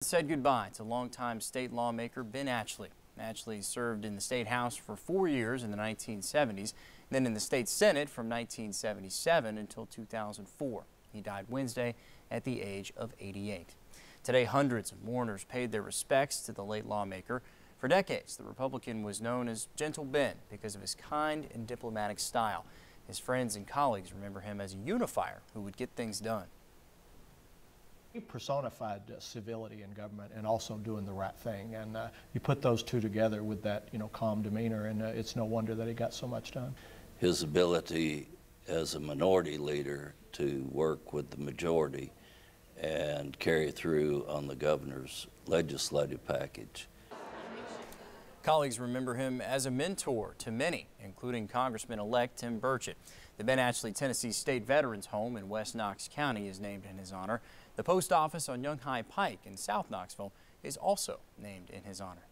Said goodbye to longtime state lawmaker Ben Atchley. Atchley served in the state house for 4 years in the 1970s, then in the state senate from 1977 until 2004. He died Wednesday at the age of 88. Today, hundreds of mourners paid their respects to the late lawmaker. For decades, the Republican was known as Gentle Ben because of his kind and diplomatic style. His friends and colleagues remember him as a unifier who would get things done. He personified civility in government and also doing the right thing, and you put those two together with that, calm demeanor, and it's no wonder that he got so much done. His ability as a minority leader to work with the majority and carry through on the governor's legislative package. Colleagues remember him as a mentor to many, including Congressman-elect Tim Burchett. The Ben Atchley Tennessee State Veterans Home in West Knox County is named in his honor. The post office on Young High Pike in South Knoxville is also named in his honor.